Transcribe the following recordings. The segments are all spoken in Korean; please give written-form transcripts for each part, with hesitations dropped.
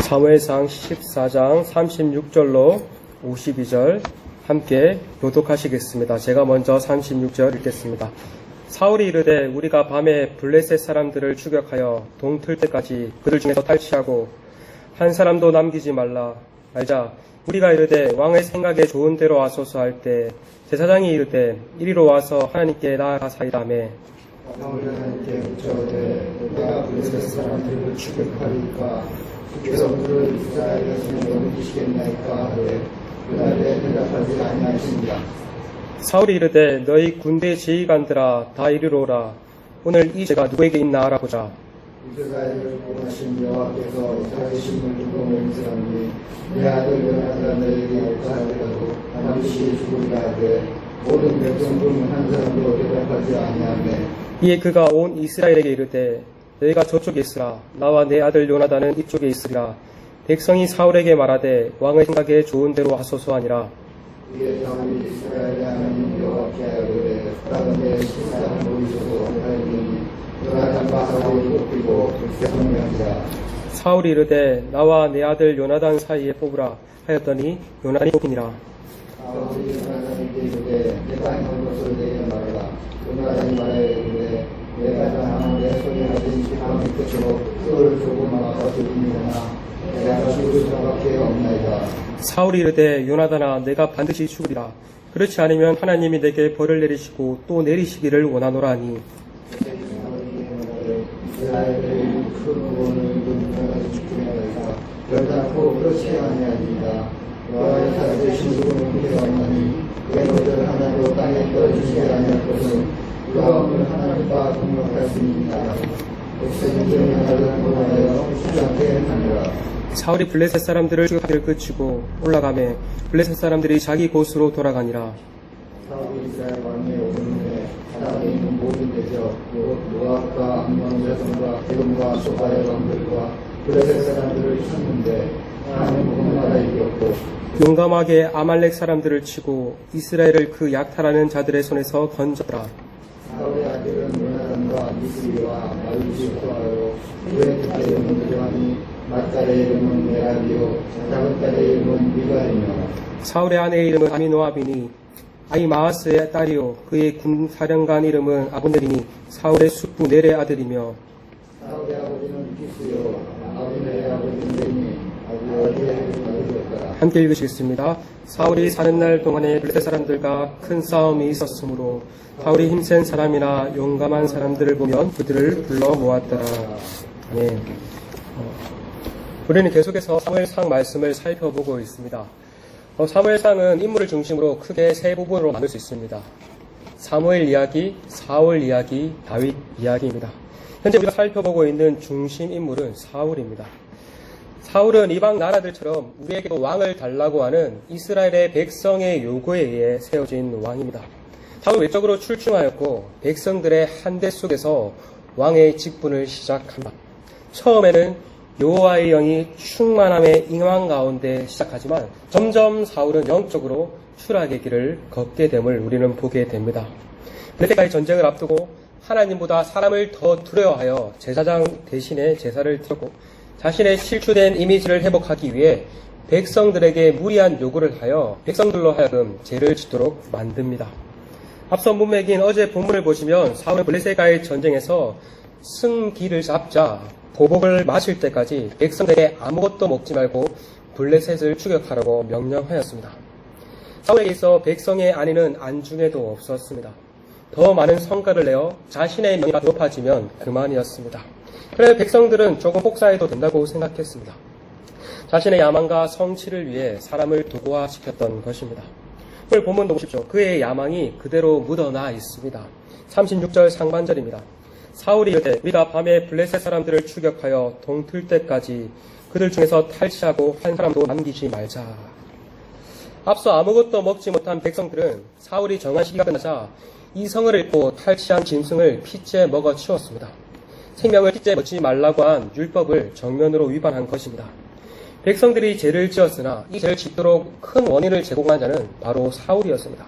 사무엘상 14장 36절로 52절 함께 교독하시겠습니다. 제가 먼저 36절 읽겠습니다. 사울이 이르되 우리가 밤에 블레셋 사람들을 추격하여 동틀 때까지 그들 중에서 탈취하고 한 사람도 남기지 말자. 우리가 이르되 왕의 생각에 좋은 대로 하소서 할 때 제사장이 이르되 이리로 와서 하나님께 나아가사이다매 사울이 하나님께 묻자오되 내가 블레셋 사람들을 추격하리까 주께서 그를 이스라엘의 손에 넘기시겠나이까 하되 그날에 대답하지 아니하신다. 사울이 이르되 너희 군대 지휘관들아 다 이리로 오라. 오늘 이 죄가 누구에게 있나 알아보자. 이스라엘을 구원하신 여호와께서 자기심을 두고 맹세하니 내 아들 요나단 너에게 역사하더라도 반드시 죽으리라 하되 모든 백성 중 한 사람도 대답하지 아니하매 이에 그가 온 이스라엘에게 이르되 너희가 저쪽에 있으라. 나와 내 아들 요나단은 이쪽에 있으리라. 백성이 사울에게 말하되 왕의 생각에 좋은 대로 하소서 하니라. 이에 사울이 이스라엘의 하나님 여호와께 아뢰되 그러되 실상을 보이소서 하였더니 요나단과 사울이 뽑히고 백성 명이라. 사울이 이르되 나와 내 아들 요나단 사이에 뽑으라 하였더니 요나단이 뽑히니라. 사울이 요나단에게 이르되 내가 행한 것을 내게 말하라. 요나단이 말하되 내가 당한 내 손에 가진 지팡이 끝으로 흙을 조금 막아 죽이려나 내가 죽을 수밖에 없나이다. 사울이 이르되 요나단아 내가 반드시 죽으리라. 그렇지 않으면 하나님이 내게 벌을 내리시고 또 내리시기를 원하노라 하니 이스라엘의 큰 구원을 눈여겨서 죽으리라. 결단코 그렇지 아니하리이다. 여호와의 살아계신 그분을 기대하나니 그의 너희들 하나도 땅에 떨어지지 아니할 것은 그가 오늘 하나님과 동역할 수 있느니라. 백성이 기억나는 고난하여 쉽지 않게 하니라. 사울이 블레셋 사람들을 추격하기를 그치고 올라가매 블레셋 사람들이 자기 곳으로 돌아가니라. 사울이 이스라엘 왕위에 오른 후에 사람이 있는 모든 대적 모압과 암몬 자손과 에돔과 소바의 왕들과 블레셋 사람들을 쳤는데 하나님 구원하라 이겼고 용감하게 아말렉 사람들을 치고 이스라엘을 그 약탈하는 자들의 손에서 건졌더라. 사울의 아들은 요나단과 미스리와 말루시토하여 그의 딸의 이름은 요한이 맏딸의 이름은 메라비요 작은 딸의 이름은 미갈이며 사울의 아내의 이름은 아미노아비니 아히마아스의 딸이요 그의 군사령관 이름은 아브넬이니 사울의 숙부 넬의 아들이며 사울의 아버지는 기스요 아브넬의 아버지는 넬이 아비의 아들이었더라. 함께 읽으시겠습니다. 사울이 사는 날 동안에 블레셋 사람들과 큰 싸움이 있었으므로 사울이 힘센 사람이나 용감한 사람들을 보면 그들을 불러 모았더라. 네. 우리는 계속해서 사무엘상 말씀을 살펴보고 있습니다. 사무엘상은 인물을 중심으로 크게 세 부분으로 나눌 수 있습니다. 사무엘 이야기, 사울 이야기, 다윗 이야기입니다. 현재 우리가 살펴보고 있는 중심 인물은 사울입니다. 사울은 이방 나라들처럼 우리에게도 왕을 달라고 하는 이스라엘의 백성의 요구에 의해 세워진 왕입니다. 사울은 외적으로 출중하였고 백성들의 한대 속에서 왕의 직분을 시작합니다. 처음에는 여호와의 영이 충만함의 임한 가운데 시작하지만 점점 사울은 영적으로 추락의 길을 걷게 됨을 우리는 보게 됩니다. 그때까지 전쟁을 앞두고 하나님보다 사람을 더 두려워하여 제사장 대신에 제사를 드렸고 자신의 실추된 이미지를 회복하기 위해 백성들에게 무리한 요구를 하여 백성들로 하여금 죄를 짓도록 만듭니다. 앞서 문맥인 어제 본문을 보시면 사울은 블레셋과의 전쟁에서 승기를 잡자 보복을 마칠 때까지 백성들에게 아무것도 먹지 말고 블레셋을 추격하라고 명령하였습니다. 사울에게 있어 백성의 안위는 안중에도 없었습니다. 더 많은 성과를 내어 자신의 명예가 높아지면 그만이었습니다. 그래서 백성들은 조금 복사해도 된다고 생각했습니다. 자신의 야망과 성취를 위해 사람을 도구화시켰던 것입니다. 오늘 본문도 보십시오. 그의 야망이 그대로 묻어나 있습니다. 36절 상반절입니다. 사울이 이르되 우리가 밤에 블레셋 사람들을 추격하여 동틀 때까지 그들 중에서 탈취하고 한 사람도 남기지 말자. 앞서 아무것도 먹지 못한 백성들은 사울이 정한 시기가 끝나자 이성을 잃고 탈취한 짐승을 핏째 먹어 치웠습니다. 생명을 핏째 먹지 말라고 한 율법을 정면으로 위반한 것입니다. 백성들이 죄를 지었으나 이 죄를 짓도록 큰 원인을 제공한 자는 바로 사울이었습니다.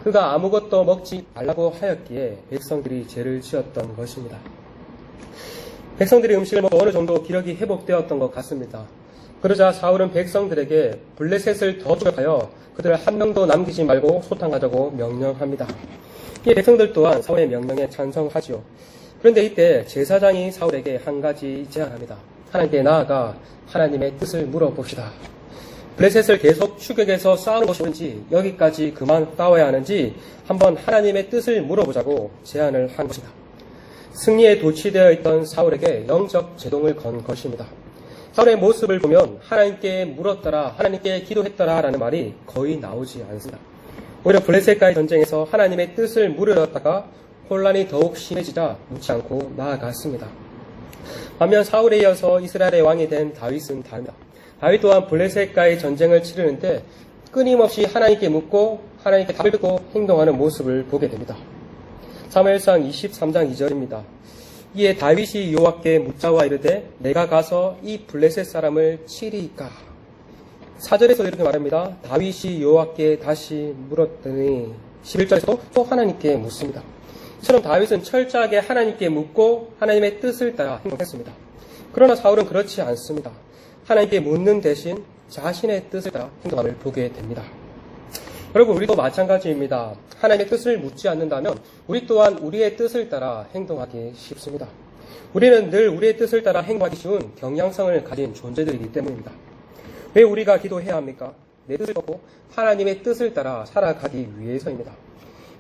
그가 아무것도 먹지 말라고 하였기에 백성들이 죄를 지었던 것입니다. 백성들이 음식을 먹고 어느 정도 기력이 회복되었던 것 같습니다. 그러자 사울은 백성들에게 블레셋을 더 추격하여 그들을 한 명도 남기지 말고 소탕하자고 명령합니다. 이 백성들 또한 사울의 명령에 찬성하지요. 그런데 이때 제사장이 사울에게 한 가지 제안합니다. 하나님께 나아가 하나님의 뜻을 물어봅시다. 블레셋을 계속 추격해서 싸우는 것이 옳은지 여기까지 그만 싸워야 하는지 한번 하나님의 뜻을 물어보자고 제안을 한 것이다. 승리에 도취되어 있던 사울에게 영적 제동을 건 것입니다. 사울의 모습을 보면 하나님께 물었더라, 하나님께 기도했더라 라는 말이 거의 나오지 않습니다. 오히려 블레셋과의 전쟁에서 하나님의 뜻을 물으려다가 혼란이 더욱 심해지자 묻지 않고 나아갔습니다. 반면 사울에 이어서 이스라엘의 왕이 된 다윗은 다릅니다. 다윗 또한 블레셋과의 전쟁을 치르는데 끊임없이 하나님께 묻고 하나님께 답을 듣고 행동하는 모습을 보게 됩니다. 사무엘상 23장 2절입니다. 이에 다윗이 여호와께 묻자와 이르되 내가 가서 이 블레셋 사람을 치리이까. 4절에서 이렇게 말합니다. 다윗이 여호와께 다시 물었더니 11절에서도 또 하나님께 묻습니다. 이처럼 다윗은 철저하게 하나님께 묻고 하나님의 뜻을 따라 행동했습니다. 그러나 사울은 그렇지 않습니다. 하나님께 묻는 대신 자신의 뜻을 따라 행동함을 보게 됩니다. 여러분, 우리도 마찬가지입니다. 하나님의 뜻을 묻지 않는다면 우리 또한 우리의 뜻을 따라 행동하기 쉽습니다. 우리는 늘 우리의 뜻을 따라 행동하기 쉬운 경향성을 가진 존재들이기 때문입니다. 왜 우리가 기도해야 합니까? 내 뜻을 걷고 하나님의 뜻을 따라 살아가기 위해서입니다.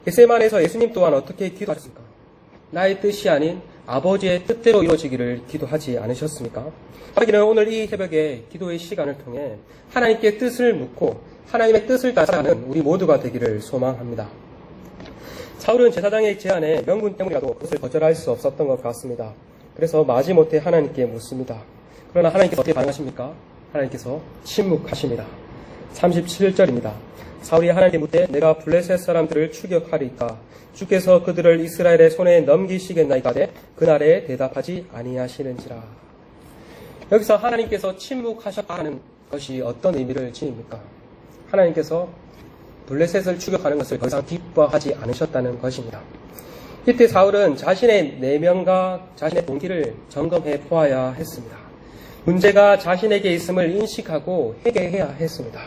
겟세마네에서 예수님 또한 어떻게 기도하셨습니까? 나의 뜻이 아닌 아버지의 뜻대로 이루어지기를 기도하지 않으셨습니까? 하기는 오늘 이 새벽에 기도의 시간을 통해 하나님께 뜻을 묻고 하나님의 뜻을 따라가는 우리 모두가 되기를 소망합니다. 사울은 제사장의 제안에 명분 때문이라도 그것을 거절할 수 없었던 것 같습니다. 그래서 마지못해 하나님께 묻습니다. 그러나 하나님께서 어떻게 반응하십니까? 하나님께서 침묵하십니다. 37절입니다. 사울이 하나님께 묻되 내가 블레셋 사람들을 추격하리까 주께서 그들을 이스라엘의 손에 넘기시겠나이까되 그날에 대답하지 아니하시는지라. 여기서 하나님께서 침묵하셨다는 것이 어떤 의미를 지닙니까? 하나님께서 블레셋을 추격하는 것을 더 이상 기뻐하지 않으셨다는 것입니다. 이때 사울은 자신의 내면과 자신의 동기를 점검해 보아야 했습니다. 문제가 자신에게 있음을 인식하고 회개해야 했습니다.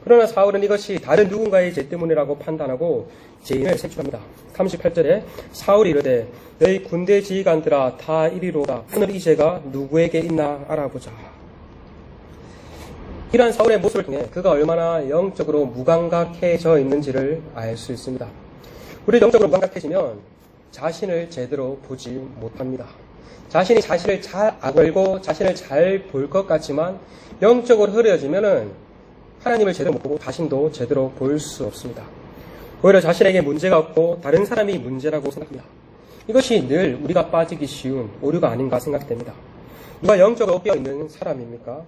그러나 사울은 이것이 다른 누군가의 죄 때문이라고 판단하고 죄인을 색출합니다. 38절에 사울이 이르되 너희 군대 지휘관들아 다 이리로다. 오늘 이 죄가 누구에게 있나 알아보자. 이러한 사울의 모습을 통해 그가 얼마나 영적으로 무감각해져 있는지를 알 수 있습니다. 우리 영적으로 무감각해지면 자신을 제대로 보지 못합니다. 자신이 자신을 잘 알고 자신을 잘 볼 것 같지만 영적으로 흐려지면은 하나님을 제대로 못 보고 자신도 제대로 볼 수 없습니다. 오히려 자신에게 문제가 없고 다른 사람이 문제라고 생각합니다. 이것이 늘 우리가 빠지기 쉬운 오류가 아닌가 생각됩니다. 누가 영적으로 깨어있는 사람입니까?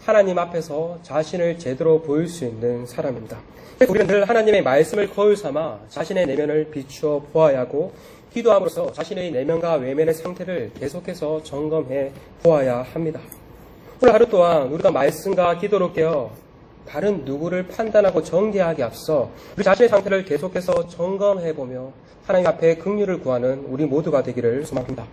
하나님 앞에서 자신을 제대로 보일 수 있는 사람입니다. 우리는 늘 하나님의 말씀을 거울 삼아 자신의 내면을 비추어 보아야 하고 기도함으로써 자신의 내면과 외면의 상태를 계속해서 점검해 보아야 합니다. 오늘 하루 동안 우리가 말씀과 기도로 깨어 다른 누구를 판단하고 정죄하기 앞서 우리 자신의 상태를 계속해서 점검해보며 하나님 앞에 긍휼을 구하는 우리 모두가 되기를 소망합니다.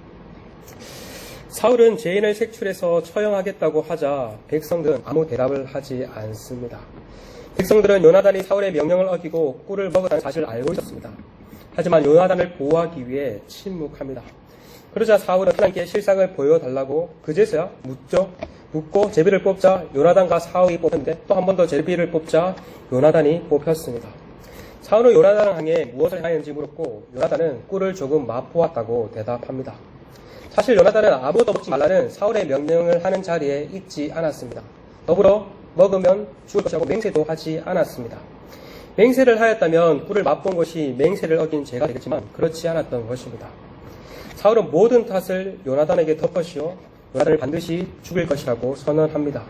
사울은 죄인을 색출해서 처형하겠다고 하자 백성들은 아무 대답을 하지 않습니다. 백성들은 요나단이 사울의 명령을 어기고 꿀을 먹었다는 사실을 알고 있었습니다. 하지만 요나단을 보호하기 위해 침묵합니다. 그러자 사울은 하나님께 실상을 보여달라고 그제서야 묻고 제비를 뽑자 요나단과 사울이 뽑혔는데 또 한 번 더 제비를 뽑자 요나단이 뽑혔습니다. 사울은 요나단을 향해 무엇을 하였는지 물었고 요나단은 꿀을 조금 맛보았다고 대답합니다. 사실 요나단은 아무것도 먹지 말라는 사울의 명령을 하는 자리에 있지 않았습니다. 더불어 먹으면 죽을 것이라고 맹세도 하지 않았습니다. 맹세를 하였다면 꿀을 맛본 것이 맹세를 어긴 죄가 되겠지만 그렇지 않았던 것입니다. 사울은 모든 탓을 요나단에게 덮으시어 요나단을 반드시 죽일 것이라고 선언합니다.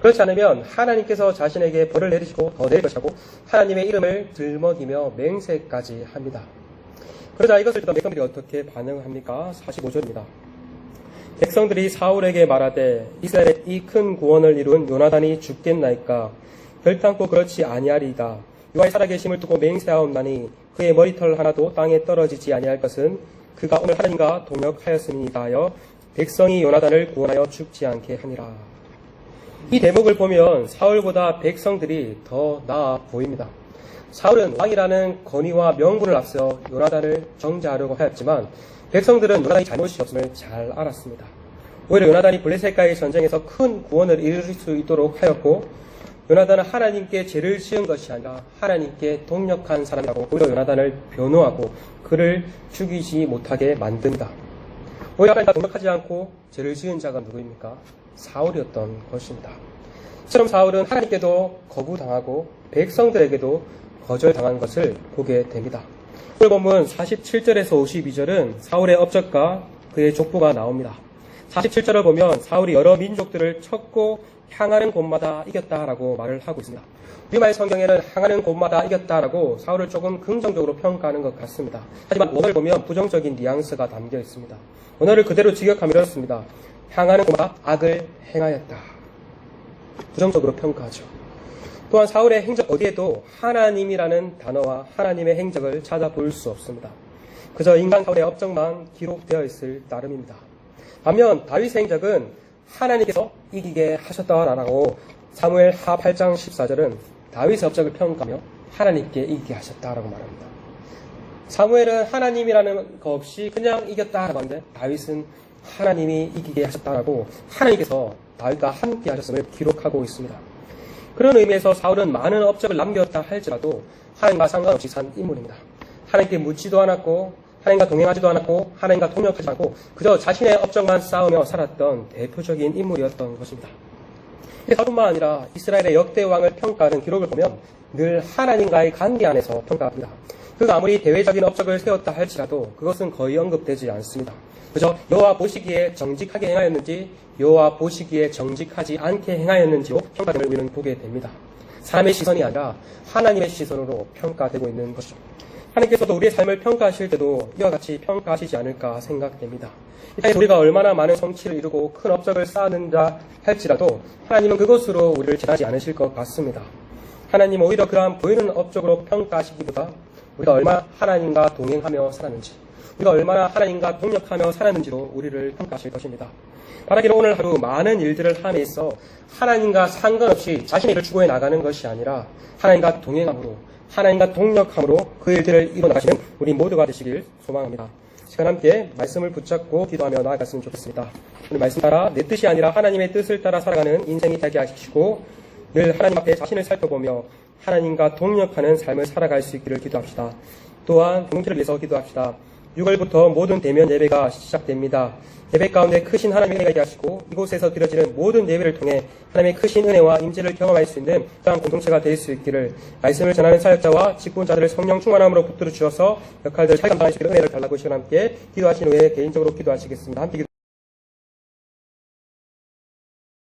그렇지 않으면 하나님께서 자신에게 벌을 내리시고 더 내릴 것이라고 하나님의 이름을 들먹이며 맹세까지 합니다. 그러자 이것을 듣던 백성들이 어떻게 반응합니까? 45절입니다. 백성들이 사울에게 말하되 이스라엘의 이 큰 구원을 이룬 요나단이 죽겠나이까 결단코 그렇지 아니하리이다. 여호와의 살아계심을 두고 맹세하옵나니 그의 머리털 하나도 땅에 떨어지지 아니할 것은 그가 오늘 하나님과 동역하였음이니까 하여 백성이 요나단을 구원하여 죽지 않게 하니라. 이 대목을 보면 사울보다 백성들이 더 나아 보입니다. 사울은 왕이라는 권위와 명분을 앞서 요나단을 정죄하려고 하였지만 백성들은 요나단이 잘못이 없음을 잘 알았습니다. 오히려 요나단이 블레셋과의 전쟁에서 큰 구원을 이룰 수 있도록 하였고, 요나단은 하나님께 죄를 지은 것이 아니라 하나님께 동력한 사람이라고 오히려 요나단을 변호하고 그를 죽이지 못하게 만든다. 오히려 하나님과 동력하지 않고 죄를 지은 자가 누구입니까? 사울이었던 것입니다. 이처럼 사울은 하나님께도 거부당하고 백성들에게도 거절당한 것을 보게 됩니다. 오늘 본문 47절에서 52절은 사울의 업적과 그의 족보가 나옵니다. 47절을 보면 사울이 여러 민족들을 쳤고 향하는 곳마다 이겼다라고 말을 하고 있습니다. 우리말 성경에는 향하는 곳마다 이겼다라고 사울을 조금 긍정적으로 평가하는 것 같습니다. 하지만 원어를 보면 부정적인 뉘앙스가 담겨 있습니다. 원어를 그대로 직역하면 이렇습니다. 향하는 곳마다 악을 행하였다. 부정적으로 평가하죠. 또한 사울의 행적 어디에도 하나님이라는 단어와 하나님의 행적을 찾아볼 수 없습니다. 그저 인간 사울의 업적만 기록되어 있을 따름입니다. 반면 다윗의 행적은 하나님께서 이기게 하셨다라고 사무엘하 8장 14절은 다윗의 업적을 평가하며 하나님께 이기게 하셨다라고 말합니다. 사무엘은 하나님이라는 것 없이 그냥 이겼다라고 하는데 다윗은 하나님이 이기게 하셨다라고 하나님께서 다윗과 함께 하셨음을 기록하고 있습니다. 그런 의미에서 사울은 많은 업적을 남겼다 할지라도 하나님과 상관없이 산 인물입니다. 하나님께 묻지도 않았고 하나님과 동행하지도 않았고 하나님과 동력하지 않고 그저 자신의 업적만 쌓으며 살았던 대표적인 인물이었던 것입니다. 사울뿐만 아니라 이스라엘의 역대 왕을 평가하는 기록을 보면 늘 하나님과의 관계 안에서 평가합니다. 그가 아무리 대외적인 업적을 세웠다 할지라도 그것은 거의 언급되지 않습니다. 그저 여호와 보시기에 정직하게 행하였는지 여호와 보시기에 정직하지 않게 행하였는지로 평가됨을 우리는 보게 됩니다. 사람의 시선이 아니라 하나님의 시선으로 평가되고 있는 것이죠. 하나님께서도 우리의 삶을 평가하실 때도 이와 같이 평가하시지 않을까 생각됩니다. 이 땅에서 우리가 얼마나 많은 성취를 이루고 큰 업적을 쌓는다 할지라도 하나님은 그것으로 우리를 재단하지 않으실 것 같습니다. 하나님은 오히려 그러한 보이는 업적으로 평가하시기보다 우리가 얼마나 하나님과 동행하며 살았는지, 우리가 얼마나 하나님과 동력하며 살았는지로 우리를 평가하실 것입니다. 바라기로 오늘 하루 많은 일들을 함에 있어 하나님과 상관없이 자신의 일을 추구해 나가는 것이 아니라 하나님과 동행함으로, 하나님과 동력함으로 그 일들을 이뤄나가시는 우리 모두가 되시길 소망합니다. 시간 함께 말씀을 붙잡고 기도하며 나아갔으면 좋겠습니다. 오늘 말씀 따라 내 뜻이 아니라 하나님의 뜻을 따라 살아가는 인생이 되게 하시고 늘 하나님 앞에 자신을 살펴보며 하나님과 동력하는 삶을 살아갈 수 있기를 기도합시다. 또한 공동체를 위해서 기도합시다. 6월부터 모든 대면 예배가 시작됩니다. 예배 가운데 크신 하나님의 은혜가 있게 하시고 이곳에서 드려지는 모든 예배를 통해 하나님의 크신 은혜와 임재를 경험할 수 있는 그러한 공동체가 될 수 있기를, 말씀을 전하는 사역자와 직분자들을 성령 충만함으로 붙들어 주셔서 역할들을 잘 감당할 수 있는 은혜를 달라고 시간 함께 기도하신 후에 개인적으로 기도하시겠습니다. 함께